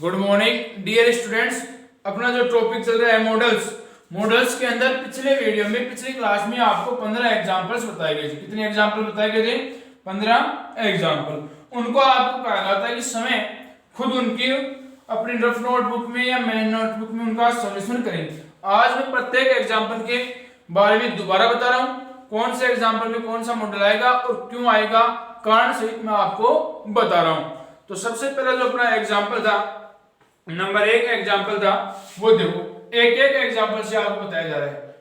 Good morning dear students. अपना जो topic चल रहा है मॉडल्स के अंदर पिछले वीडियो में पिछली क्लास में आपको 15 एग्जांपल्स बताए गए थे। कितने एग्जांपल बताए गए थे? 15 एग्जांपल। उनको आपको कहा जाता है कि समय खुद उनकी अपनी रफ नोटबुक में या मेन नोटबुक में उनका सॉल्यूशन करेंगे। आज मैं प्रत्येक एग्जांपल के बारे में दोबारा बता रहा हूं, कौन से एग्जांपल में कौन सा मॉडल आएगा और क्यों आएगा, कारण सहित मैं आपको बता रहा हूं। तो सबसे पहला जो अपना एग्जांपल था, नंबर 1 एग्जांपल था, वो देखो एक एक एग्जांपल से आपको बताया जा रहा है।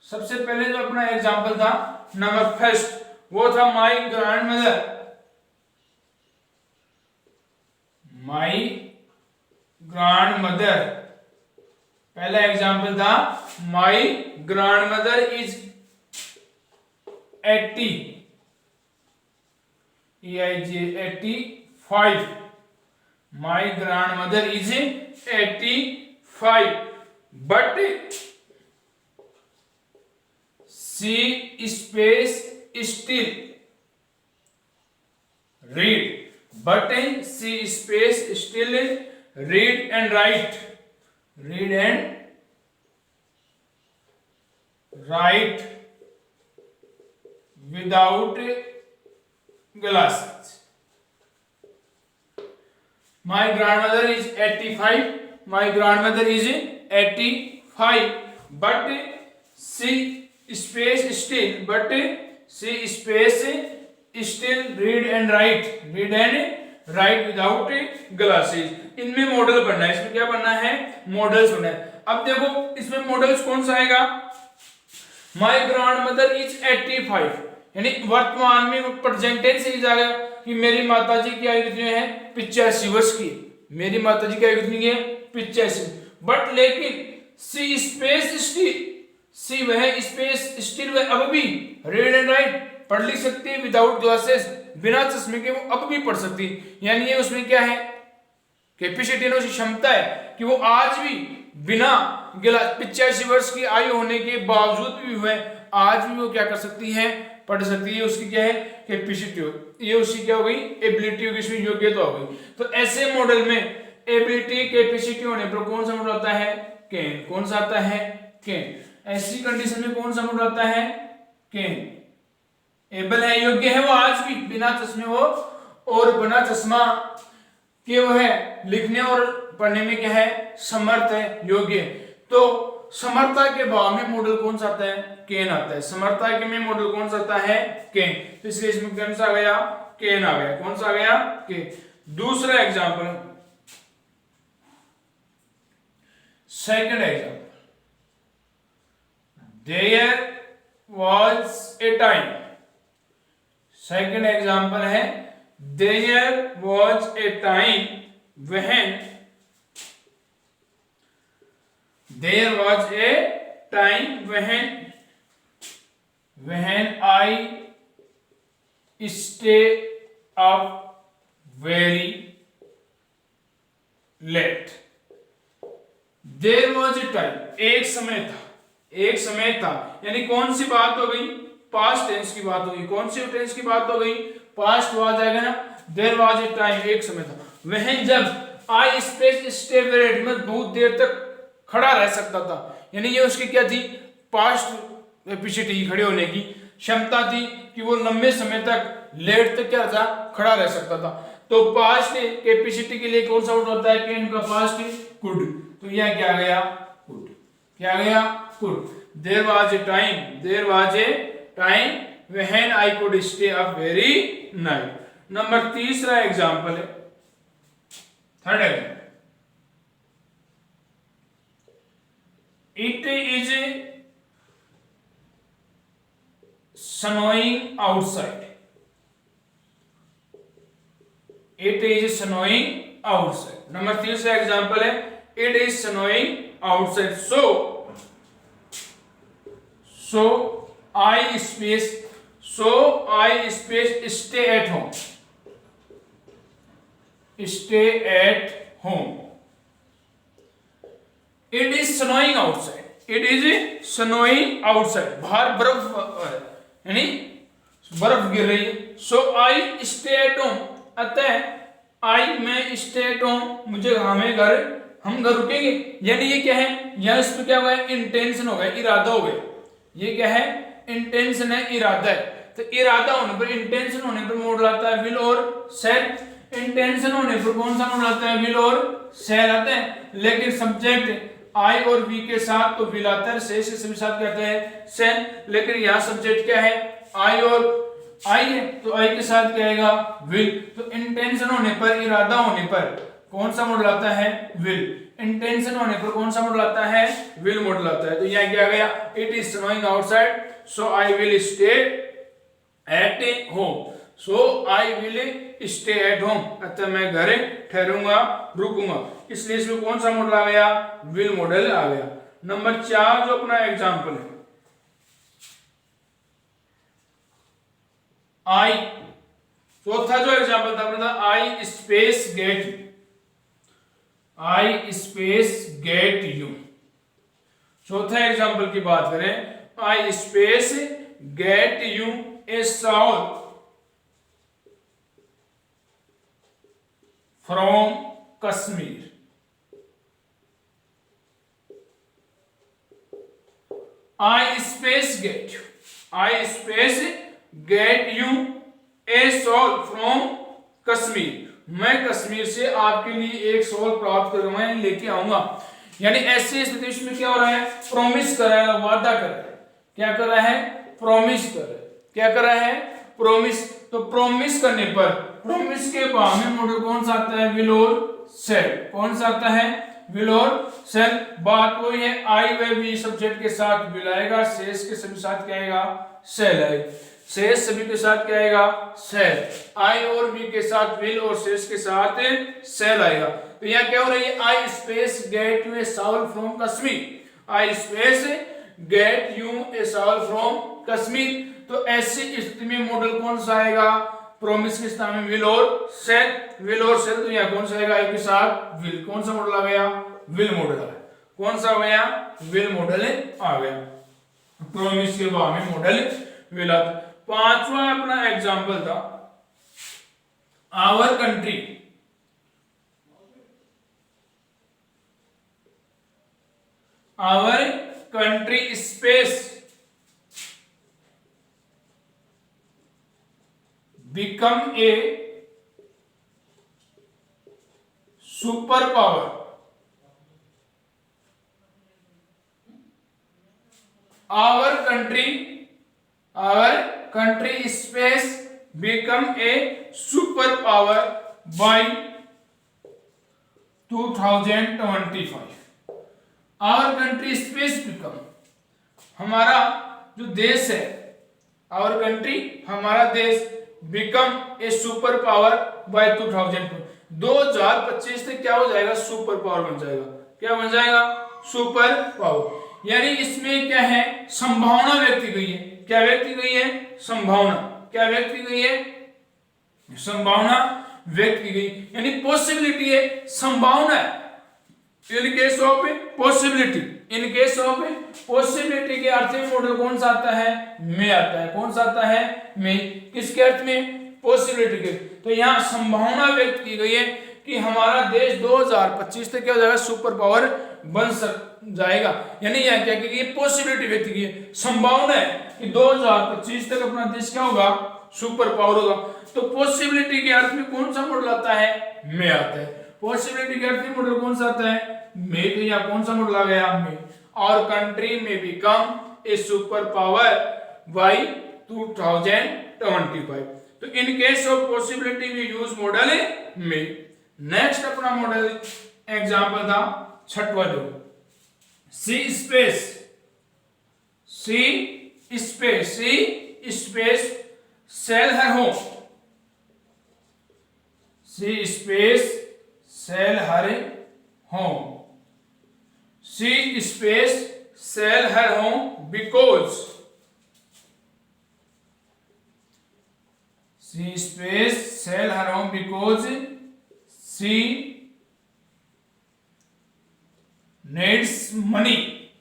सबसे पहले जो अपना एग्जांपल था नंबर फर्स्ट, वो था माई ग्रैंडमदर। माई ग्रैंडमदर पहला एग्जांपल था, माई grandmother is 85. My grandmother is 85, but she space still read. But she space still read and write. Read and write without glasses. My grandmother is 85. My grandmother is 85. But she space still. But she space still read and write. Read and write without glasses. इनमें model बनना है। इसमें क्या बनना है? Models बनना है। अब देखो इसमें मॉडल्स कौन सा आएगा? My grandmother is 85, यानी वर्तमान में प्रेजेंट टेंस से आ गया कि मेरी माताजी की आयु कितनी है? 85 वर्ष की। मेरी माताजी की आयु कितनी है? 85। बट लेकिन सी स्पेस स्टिल, सी वह स्पेस स्टिल वह अब भी रीड एंड राइट पढ़ लिख सकती है विदाउट ग्लासेस, बिना चश्मे के वो अब भी पढ़ सकती है। यानी ये उसमें क्या है? कैपेसिटी है, उसकी क्षमता है कि वो आज भी बिना 85 वर्ष की आयु होने के बावजूद भी वह आज भी वो क्या कर सकती है? पढ़ सकती है। उसकी क्या है? कैपेसिटी हो, ये उसकी क्या हो गई? एबिलिटी होगी, इसमें योग्यता हो गई। तो ऐसे मॉडल में एबिलिटी कैपेसिटी होने पर कौन सा मॉडल आता है? कैन। कौन सा आता है? कैन। ऐसी कंडीशन में कौन सा मॉडल आता है? कैन। एबल है, योग्य है वो आज भी बिना चश्मे वो और बिना चश्मा के वो है लिखने और पढ़ने में क्या है? समर्थ है, योग्य है। तो समर्था के भाव में मॉडल कौन सा आता है? केन आता है। समर्था के में मॉडल कौन सा आता है? केन। तो इसलिए इसमें कौन सा आ गया? केन आ गया। कौन सा आ गया? केन। दूसरा example, second example, there was a time. Second example है there was a time when, there was a time when I stay up very late. There was a time, एक समय था, यानी कौन सी बात हो गई? पास्ट टेंस की बात हो गई। कौन सी टेंस की बात हो गई? पास्ट वाज आएगा ना। देयर वाज ए टाइम, एक समय था, वह जब आई स्पेस स्टे वेरी लेट, मैं बहुत देर तक खड़ा रह सकता था। यानी ये उसकी क्या थी? पास्ट कैपेसिटी, खड़े होने की क्षमता थी कि वो लंबे समय तक लेट तक क्या था? खड़ा रह सकता था। तो पास्ट कैपेसिटी के लिए कौन सा वर्ड होता है? कैन का पास्ट कुड। तो यह क्या आ गया? कुड। क्या आ गया? Could. There was a time when I could stay up very night. Number तीसरा एग्जांपल है, third example, It is snowing outside. It is snowing outside. Number तीसरा एग्जाम्पल है It is snowing outside. So I space stay at home. Stay at home. It is snowing outside. It is snowing outside. बाहर बर्फ यानी बर्फ गिर रही है। सो I stay at home, अतः आई मैं स्टे एट होम, मुझे हम घर रुकेंगे, यानी ये क्या है, यहाँ इसमें क्या हुआ है, इंटेंशन हो गया, इरादा हो गया। ये क्या है, इंटेंशन है, इरादा है। तो इरादा होने पर, इंटेंशन होने पर मॉडल आता है विल और शैल। इंटेंशन होने पर कौन सा मॉडल आता है, विल और शैल आता है। लेकिन सब्जेक्ट आई और वी के साथ तो विल आता है, शेष के साथ क्या आता है, शैल। लेकिन यहाँ सब्जेक्ट क्या है, आई और आई है, तो आई के साथ क्या आएगा, विल। तो इंटेंशन होने पर, इरादा होने पर कौन सा मॉडल आता है, विल। इंटेंशन होने पर कौन सा मॉडल आता है, विल मॉडल आता है। तो यहाँ क्या गया, it is snowing outside so I will stay at home. So I will stay at home, अतः मैं घर ठहरूंगा, रुकूंगा। इसलिए इसमें कौन सा मॉडल आ गया, विल मॉडल आ गया। नंबर 4 जो अपना एग्जाम्पल है, आई, चौथा जो एग्जाम्पल था अपना था I space get you, I space get you. चौथा एग्जाम्पल की बात करें, I space get you a shawl from Kashmir. I space get you, I space get you a shawl from Kashmir, मैं कश्मीर से आपके लिए एक सॉल प्राप्त करूंगा, लेके आऊंगा। यानी ऐसी स्थिति में क्या हो रहा है, प्रॉमिस कर रहा है, वादा कर रहा है। क्या कर रहा है, प्रॉमिस कर रहा है। क्या कर रहा है, प्रॉमिस। तो प्रॉमिस करने पर, प्रॉमिस के बाद में मॉडल कौन सा आता है, विल और शैल। कौन सा आता है, विल और शैल। बात वही है, आई व वी सब्जेक्ट के साथ विल आएगा, शेष के सभी साथ क्या आएगा, शैल आएगा। शेष सभी के साथ क्या आएगा, शैल। आई और वी के साथ विल और शेष के साथ शैल आएगा। तो यहाँ क्या हो रही है, I space get you a shawl from Kashmir, I space get you a shawl from Kashmir. तो ऐसी स्थिति में मॉडल कौन सा आएगा, प्रॉमिस के स्थान में विल और शैल, विल और शैल। तो यहाँ कौन सा आएगा, आई के साथ विल। कौन सा मॉडल आ गया, विल मॉडल आ गया। कौन सा आ गया, विल मॉडल आ गया। प्रॉमिस के बाद में मॉडल विल आता। पांचवा अपना एग्जाम्पल था our country, our country space become a super power, our country space become a super power by 2025। Our country space become, हमारा जो देश है, आवर कंट्री हमारा देश, become a super power by 2025 तक क्या हो जाएगा, सुपर पावर बन जाएगा। क्या बन जाएगा, सुपर पावर। यानी इसमें क्या है, संभावना व्यक्त की गई है। क्या व्यक्त की गई है, संभावना। क्या व्यक्त की गई है, संभावना व्यक्त की गई, यानी पॉसिबिलिटी है, संभावना है। इन case of possibility, in case of possibility के अर्थ में मॉडल कौन सा आता है, में आता है। कौन सा आता है, में। किसके अर्थ में, पॉसिबिलिटी के। तो यहाँ संभावना व्यक्त की गई है कि हमारा देश 2025 तक क्या हो जाएगा, सुपर पावर बन जाएगा। यानी यहाँ क्या की गई, पॉसिबिलिटी व्यक्त की है, संभावना है कि 2025 तक अपना देश क्या होगा, सुपर पावर होगा। तो पॉसिबिलिटी के अर्थ में कौन सा मॉडल आता है, में आता है। पॉसिबिलिटी के अर्थ में मॉडल कौन सा आता है, में। तो यहाँ कौन सा मॉडल आ गया, में। और कंट्री में become a super power by 2025। तो in case of possibility we use modal में। नेक्स्ट अपना मॉडल एग्जांपल था छठवां जो, she space sell her home, she space sell her home, she space sell her home because, she space sell her home because she needs money,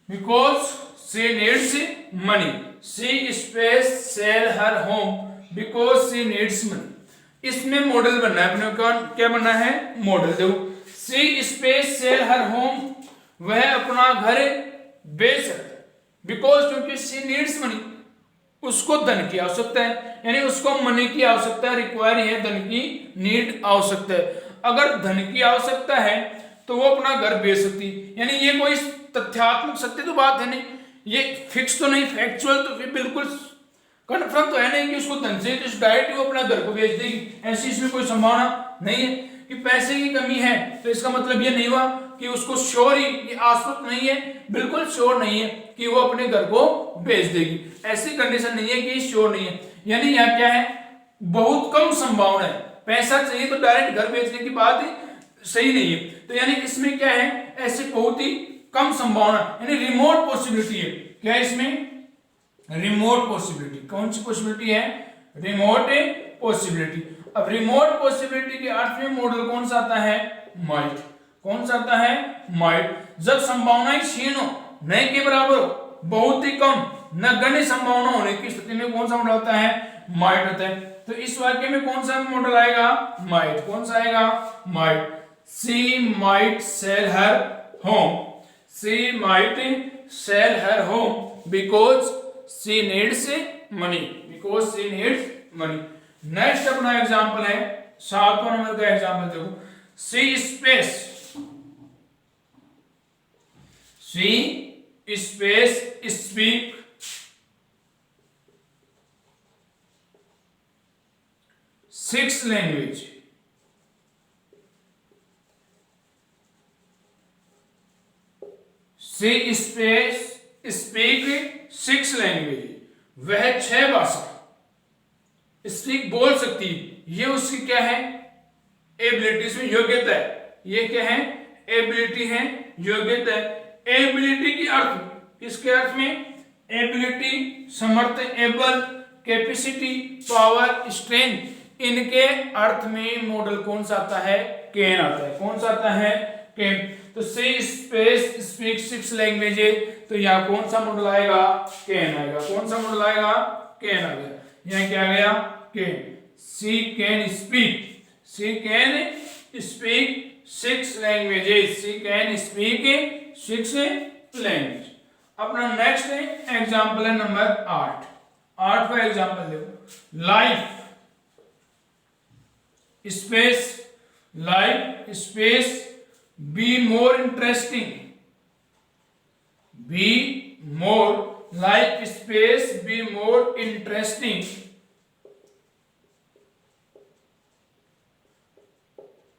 because she needs money. She space sell her home because she needs money. इसमें modal बनना है अपने को, क्या बनना है, modal. देखो she space sell her home, वह अपना घर बेच सकता है, बिकॉज क्योंकि सी नीड्स मनी, उसको धन की आवश्यकता है, यानी उसको मनी की आवश्यकता है, रिक्वायर है, धन की नीड आवश्यकता है। अगर धन की आवश्यकता है तो वो अपना घर बेच सकती है, यानी ये कोई तथ्यात्मक सत्य तो बात है नहीं, ये फिक्स तो नहीं, फैक्चुअल तो फिर बिल्कुल कन्फर्म तो है नहीं कि उसको धन से तो डायरेक्ट वो अपना घर को बेच देगी, ऐसी इसमें कोई संभावना नहीं है। कि पैसे की कमी है तो इसका मतलब ये नहीं हुआ कि उसको श्योर ही, ये आश्वस्त नहीं है, बिल्कुल श्योर नहीं है कि वो अपने घर को बेच देगी, ऐसी कंडीशन नहीं है कि श्योर नहीं है। यानी यहाँ क्या है, बहुत कम संभावना है, पैसा चाहिए तो डायरेक्ट घर बेचने की बात सही नहीं है। तो यानी इसमें क्या है, ऐसे बहुत ही कम संभावना, यानी रिमोट पॉसिबिलिटी है। क्या है इसमें, रिमोट पॉसिबिलिटी। कौन सी पॉसिबिलिटी है, रिमोट पॉसिबिलिटी। अब रिमोट पॉसिबिलिटी के अर्थ में मॉडल कौन सा आता है, माइट। कौन सा आता है, माइट। जब संभावनाएं क्षीण हो, नहीं के बराबर हो, बहुत ही कम, नगण्य संभावना होने की स्थिति में कौन सा मॉडल आता है, माइट होता है। तो इस वाक्य में कौन सा मॉडल आएगा, माइट। कौन सा आएगा, might. She might sell her home, she might sell her home because she needs money, because she needs money. Next अपना एग्जांपल है 7वां नंबर का एग्जांपल देखो, she space, she space speak 6 language, she space speak 6 language, वह 6 भाषा speak बोल सकती है। ये उसकी क्या है, एबिलिटीज में योग्यता है। ये क्या है, एबिलिटी है, योग्यता है। एबिलिटी की अर्थ, किसके अर्थ में, एबिलिटी, समर्थ, एबल, कैपेसिटी, पावर, स्ट्रेंथ, इनके अर्थ में मॉडल कौन सा आता है, कैन आता है। कौन सा आता है, कैन। तो सी स्पेस स्पीक 6 लैंग्वेजेज, तो यहाँ कौन सा मॉडल आएगा, कैन आएगा। कौन सा मॉडल आएगा, कैन आ गया। यहाँ क्या आ गया, can. She can speak, she can speak 6 languages, she can speak 6 language. अपना नेक्स्ट एग्जांपल है नंबर 8। 8वां एग्जांपल देखो, life space, life space be more interesting, be more, life space be more interesting,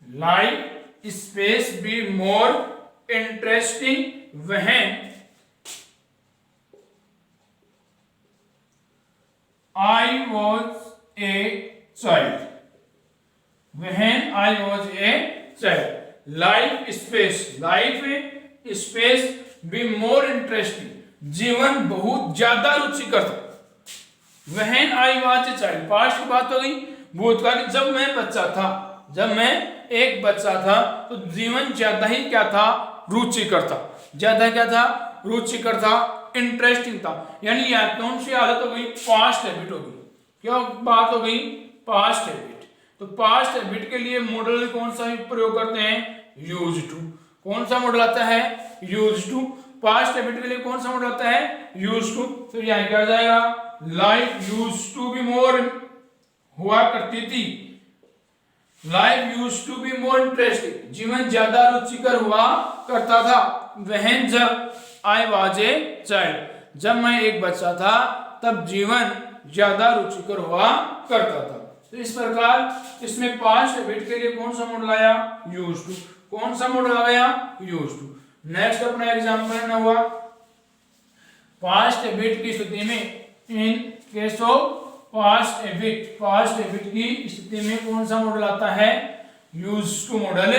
life space be more interesting when I was a child, when I was a child. Life space, life space be more interesting, जीवन बहुत ज्यादा रुचिकर था। when I was a child, past की बात हो गई, भूतकाल, जब मैं बच्चा था, जब मैं एक बच्चा था तो जीवन ज्यादा ही क्या था, रुचिकर था। ज्यादा क्या था, रुचिकर था, इंटरेस्टिंग था। यानी यहाँ कौन सी आदत हो गई, पास्ट हैबिट हो गई। क्या बात हो गई, पास्ट हैबिट। तो पास्ट हैबिट के लिए मॉडल कौन सा प्रयोग करते हैं, यूज टू। कौन सा मॉडल आता है, यूज टू। पास्ट हैबिट के लिए कौन सा मॉडल आता है, यूज टू। तो यहाँ क्या आ जाएगा, life use to be more, हुआ करती थी, life use to be more interesting, जीवन ज्यादा रुचिकर हुआ करता था। वहन, जब आई वाज ए चाइल्ड, जब मैं एक बच्चा था तब जीवन ज्यादा रुचिकर हुआ करता था। तो इस प्रकार इसमें पास्ट हैबिट के लिए कौन सा मॉडल आया, यूज टू। कौन सा मॉडल आ गया, यूज टू। नेक्स्ट अपना एग्जांपल ना हुआ, पास्ट हैबिट की स्थिति में, in case of past habit, past habit की स्थिति में कौन सा मॉडल आता है, यूज टू मॉडल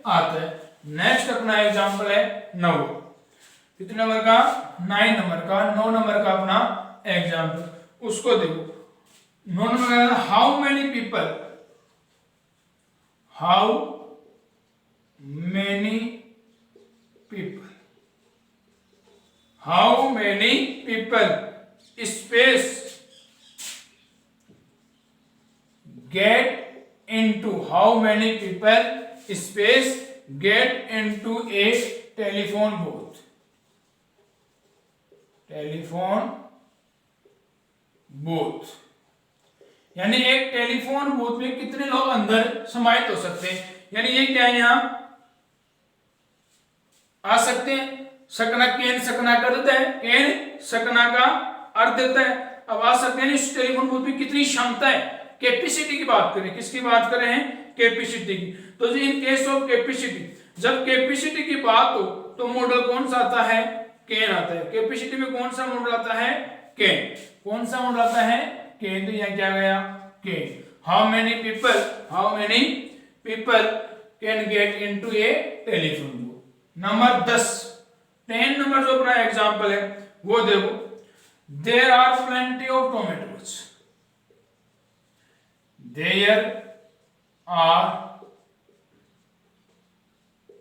आता है। नेक्स्ट अपना एग्जांपल है 9, कितने नंबर का, 9 नंबर का, 9 नंबर का अपना एग्जांपल, उसको देखो। 9 नंबर का, how many people, how many people, how many people space get into, how many people space gate into a telephone booth, telephone booth, यानी एक टेलीफोन बूथ में कितने लोग अंदर समाहित हो सकते हैं। यानी ये क्या है, यहां आ सकते हैं। सकना केन सकना कर देता है, केन सकना का अर्थ देता है। अब आ सकते हैं इस टेलीफोन बूथ में कितनी क्षमता है, कैपेसिटी की बात करें, किसकी बात कर रहे हैं, कैपेसिटी की। तो इन केस ऑफ कैपेसिटी, जब कैपेसिटी की बात हो तो मॉडल कौन सा आता है, केन आता है। कैपेसिटी में कौन सा मॉडल आता है, केन। कौन सा मॉडल आता है, केन। तो यहां क्या गया, केन। How many people can get into a telephone booth. Number 10 number जो अपना एग्जांपल है वो देखो, there are plenty of tomatoes, there are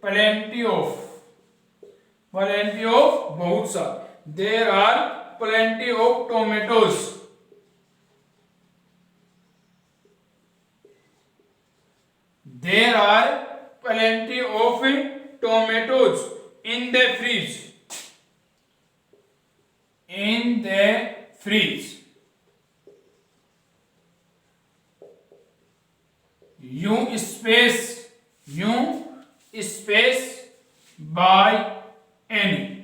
plenty of बहुत सा, there are plenty of tomatoes, there are plenty of tomatoes in the fridge, you space by any,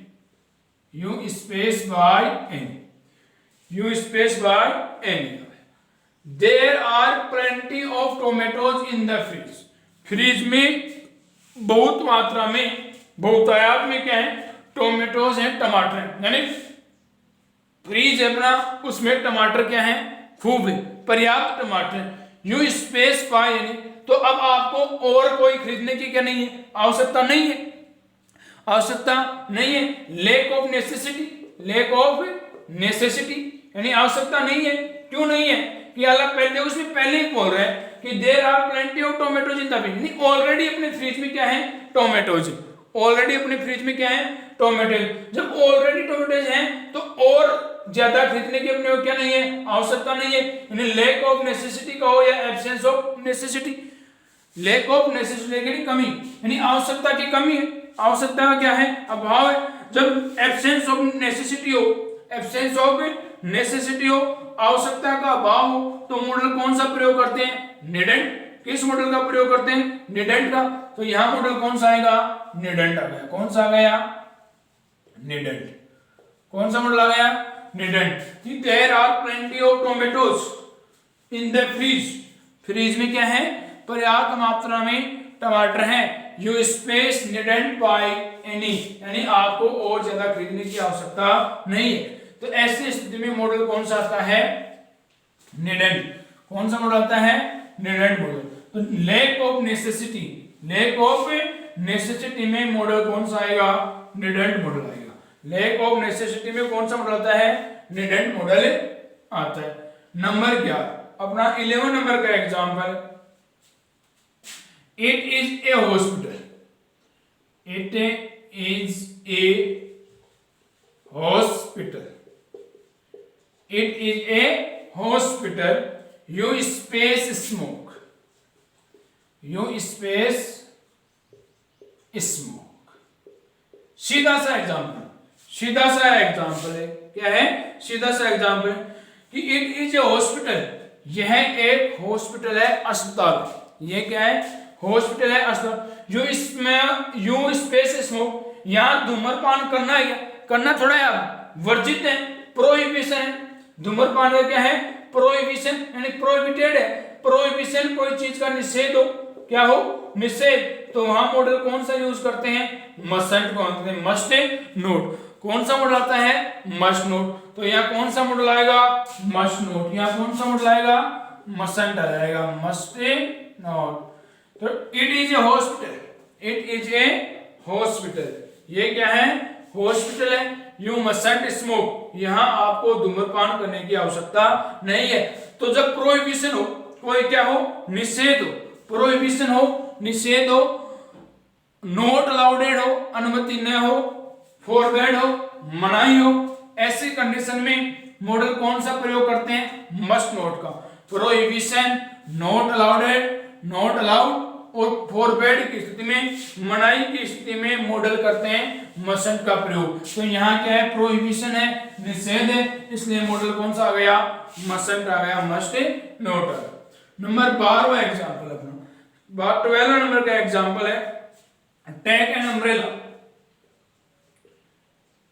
there are plenty of tomatoes in the fridge, fridge में बहुत मात्रा में, बहुतायत में क्या है, टोमेटोज हैं, टमाटर हैं। यानी फ्रिज है अपना, उसमें टमाटर क्या है, खूब है, पर्याप्त टमाटर है। यू स्पेस बाय यानी, तो अब आपको और कोई खरीदने की क्या नहीं है, आवश्यकता नहीं है। लेक ऑफ नेसेसिटी यानी आवश्यकता नहीं है। क्यों नहीं है कि अलग पहले उसमें पहले ही बोल रहे हैं कि there are plenty of tomatoes in the fridge, यानी ऑलरेडी अपने फ्रिज में क्या है, टोमेटोज। ऑलरेडी अपने फ्रिज में क्या है, टोमेटोज। जब ऑलरेडी टोमेटोज हैं तो और ज्यादा खरीदने की अपने क्या नहीं है, आवश्यकता नहीं है। यानी लेक ऑफ नेसेसिटी का हो या absence of necessity, lake of necessity की कमी यानी आवश्यकता की कमी है। आवश्यकता का क्या है, अभाव है। जब एब्सेंस ऑफ नेसेसिटी हो, आवश्यकता का अभाव हो, तो मॉडल कौन सा प्रयोग करते हैं, निडेंट। किस मॉडल का प्रयोग करते हैं, निडेंट का। तो यहां मॉडल कौन सा आएगा, निडेंट आ गया। कौन सा आ गया, निडेंट। कौन सा मॉडल आ गया, needn't. There are plenty of tomatoes in the fridge में क्या है, पर्याप्त मात्रा में टमाटर हैं। You space needn't buy any, यानी आपको और ज्यादा खरीदने की आवश्यकता नहीं है। तो ऐसी स्थिति में मॉडल कौन सा आता है, निडेंट। कौन सा मॉडल आता है, निडेंट मॉडल। तो लेक ऑफ नेसेसिटी में मॉडल कौन सा आएगा, निडेंट मॉडल आएगा। लेक ऑफ नेसेसिटी में कौन सा मॉडल आता है, निडेंट मॉडल आता है। नंबर 11 अपना 11 नंबर का example, it is a hospital, you space smoke, सीधा सा एग्जांपल है। क्या है, सीधा सा एग्जांपल कि इट इज ए हॉस्पिटल, यह एक हॉस्पिटल है, अस्पताल। ये क्या है, हॉस्पिटल है, अस्पताल। यू स्पेस स्मोक, यहां धूम्रपान करना है, करना थोड़ा यार वर्जित है, प्रोहिबिशन है। धूम्रपान का क्या है, प्रोहिबिशन यानी प्रोहिबिटेड है। प्रोहिबिशन कोई चीज का निषेध हो, क्या हो, निषेध। तो वहां मॉडल कौन सा यूज करते हैं, मस्ट को कहते हैं, मस्ट नोट। कौन सा मॉडल आता है, मस्ट नोट। तो यहाँ कौन सा मॉडल आएगा, मस्ट नोट। यहाँ कौन सा मॉडल आएगा, मस्ट आ जाएगा, मस्ट नोट। तो इट इज ए हॉस्पिटल, ये क्या है, हॉस्पिटल है। यू मस्ट स्मोक, यहाँ आपको धूम्रपान करने की आवश्यकता नहीं है। तो जब प्रोहिबिशन हो, कोई क्या हो, निषेध हो, प्रोहिबिशन हो, निषेध हो, नॉट अलाउडेड हो, अनुमति न हो, फॉरबेड हो, मनाही हो, ऐसी कंडीशन में मॉडल कौन सा प्रयोग करते हैं, मस्ट नोट का। प्रोहिबिशन, नॉट अलाउड है, नॉट अलाउड, और फॉरबेड की स्थिति में, मनाही की स्थिति में मॉडल करते हैं मस्टंट का प्रयोग। तो यहाँ क्या है, प्रोहिबिशन है, निषेध है, इसलिए मॉडल कौन सा आ गया, मस्टंट आ गया, मस्ट नॉट आ गया। नंबर 12वां एग्जांपल अपना 12वां नंबर का एग्जांपल है take an umbrella.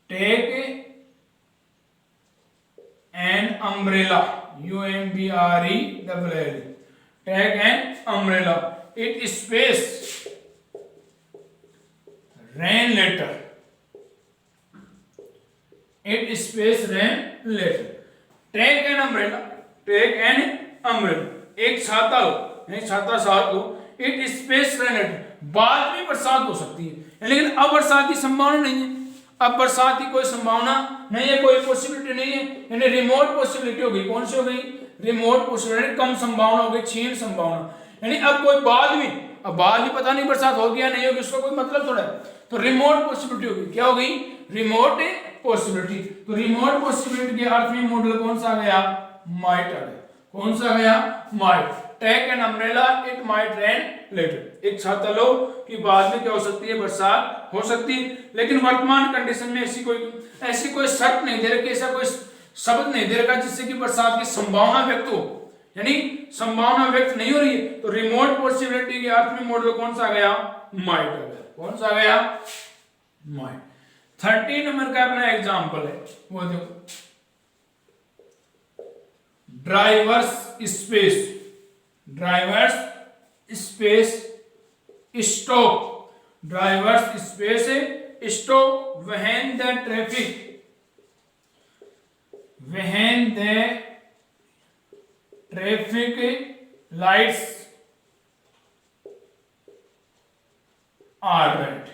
Take an umbrella, UMBRELL, take an umbrella, it space rain later, it space rain later. Take an umbrella, take an umbrella, एक छाता लो, नहीं छाता साथ लो, इट स्पेस रेन लेटर, बाद में बरसात हो सकती है, लेकिन अब बरसात की संभावना नहीं है, अब बरसात की कोई संभावना नहीं है, कोई पॉसिबिलिटी नहीं है, यानी रिमोट पॉसिबिलिटी हो गई। कौन सी हो गई, रिमोट पॉसिबिलिटी, कम संभावना हो गई, क्षीण संभावना, यानी अब कोई बाद में, अब बाद में पता नहीं बरसात होगी या नहीं होगी, उसका कोई मतलब थोड़ा है, तो रिमोट पॉसिबिलिटी होगी। क्या हो गई, रिमोट पॉसिबिलिटी। तो रिमोट पॉसिबिलिटी के अर्थ में मॉडल कौन सा आ गया, माइट आ गया। कौन सा आ गया, might. Take an umbrella, it might rain later, एक छाता लो कि बाद में क्या हो सकती है, बरसात हो सकती है, लेकिन वर्तमान कंडीशन में ऐसी कोई शर्त नहीं दे रखी, ऐसा कोई शब्द नहीं दे रखा जिससे कि बरसात की संभावना व्यक्त हो, यानी संभावना व्यक्त नहीं हो रही है, तो रिमोट पॉसिबिलिटी के अर्थ में मॉडल कौन सा आ गया, माइट आ गया। कौन सा आ गया, माइट। 13 नंबर का अपना एग्जांपल है, वो देखो, drivers space, drivers space stop, drivers space stop when the traffic, when the traffic lights are red,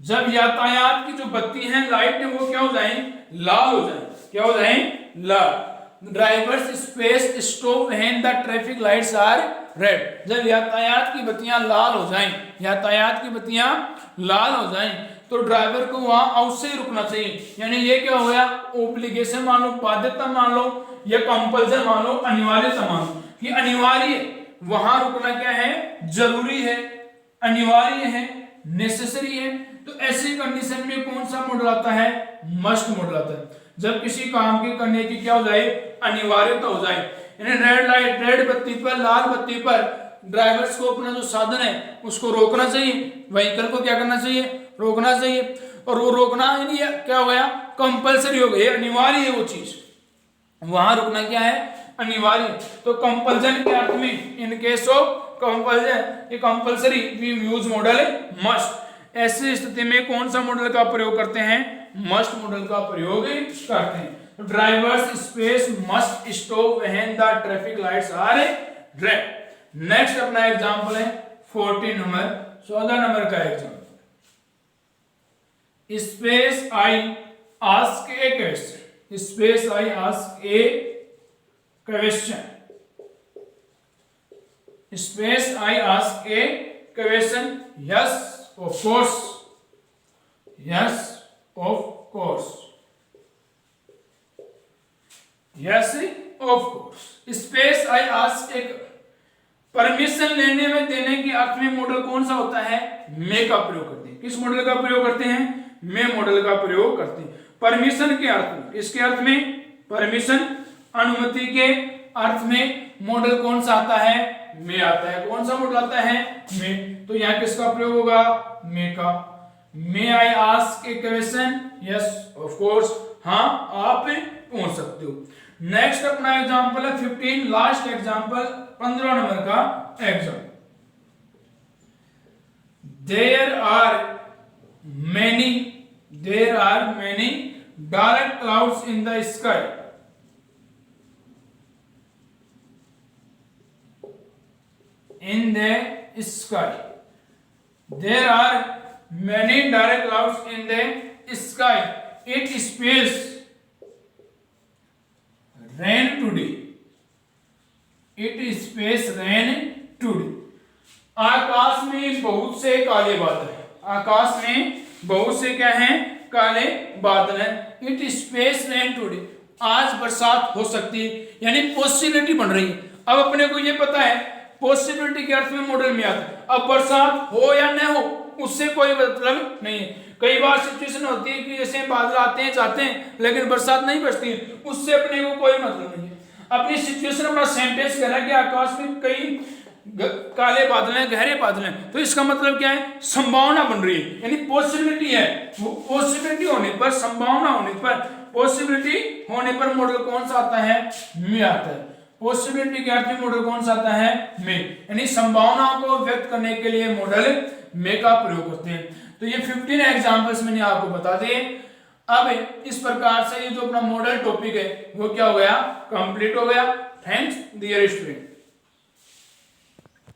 जब यातायात की जो बत्ती हैं, लाइट है, वो क्या हो जाए, लाल हो जाए, क्या हो जाए, लाल। Drivers space stop when the traffic lights are red, जब यातायात की बत्तियां लाल हो जाएं, यातायात की बत्तियां लाल हो जाएं, तो ड्राइवर को वहां अवश्य ही रुकना चाहिए। यानी ये क्या हो गया, ओब्लिगेशन मान लो, बाध्यता मान लो, या कंपल्सन मान लो, अनिवार्यता मान लो, कि अनिवार्य वहां रुकना क्या है, जरूरी है, अनिवार्य है, नेसेसरी है। तो ऐसी कंडीशन में कौन सा मॉडल आता है, मस्ट मॉडल आता है, जब किसी काम के करने की क्या हो जाए, अनिवार्यता हो जाए, यानी रेड लाइट, रेड बत्ती पर, लाल बत्ती पर ड्राइवर्स को अपना जो साधन है उसको रोकना चाहिए, व्हीकल को क्या करना चाहिए, रोकना चाहिए, और वो रोकना यानी क्या हो गया, कंपल्सरी हो गई, अनिवार्य है वो चीज, वहां रुकना क्या है, अनिवार्य। तो कंपल्सन के अर्थ में, इन केस ऑफ कंपल्सन, ये compulsory we use modal must, ऐसी स्थिति में कौन सा मॉडल का प्रयोग करते हैं, मस्ट मॉडल का प्रयोग करते हैं। तो drivers space must stop when the traffic lights are red. Next अपना एग्जांपल है 14 नंबर का example, space I ask a question, space I ask a question, space I ask a question, yes of course, yes of course, yes of course. Space I ask a, permission लेने में, देने के अर्थ में model कौन सा होता है, मे का प्रयोग करते हैं। किस मॉडल का प्रयोग करते हैं, मे मॉडल का प्रयोग करते हैं। परमिशन के अर्थ में, किसके अर्थ में, परमिशन, अनुमति के अर्थ में मॉडल कौन सा आता है, मे आता है। कौन सा मॉडल आता है, मे। तो यहाँ किसका प्रयोग होगा, मे का। May I ask a question, yes of course, हाँ आप पूछ सकते हो। नेक्स्ट अपना एग्जांपल है 15, लास्ट एग्जांपल 15 नंबर का example, there are many dark clouds in the sky, in the sky, there are many dark clouds in the sky, it space rain today, it space rain today। आकाश में बहुत से काले बादल हैं, आकाश में बहुत से क्या हैं, काले बादल हैं। इट स्पेस रेन टुडे, आज बरसात हो सकती है, यानी पॉसिबिलिटी बन रही है, अब अपने को ये पता है पॉसिबिलिटी के अर्थ में मॉडल में आता है। अब बरसात हो या न हो उससे कोई मतलब नहीं है। कई बार सिचुएशन होती है कि जैसे बादल आते हैं जाते हैं लेकिन बरसात नहीं बरसती है, उससे अपने को कोई मतलब नहीं है। अपनी सिचुएशन अपना सेंटेंस कह रहा है कि आकाश में कई काले बादल हैं, गहरे बादल हैं, तो इसका मतलब क्या है, संभावना बन रही है, यानी पॉसिबिलिटी है। वो पॉसिबिलिटी होने पर, संभावना होने पर, पॉसिबिलिटी होने पर मॉडल कौन सा आता है, में आता है। पॉसिबिलिटी के अर्थ में मॉडल कौन सा आता है, में, यानी संभावनाओं को व्यक्त करने के लिए मॉडल में का प्रयोग करते हैं। तो ये 15 एग्जांपल्स मैंने आपको बता दिए। अब इस प्रकार से ये जो अपना मॉडल टॉपिक है वो क्या हो गया, कंप्लीट हो गया। Thanks dear student.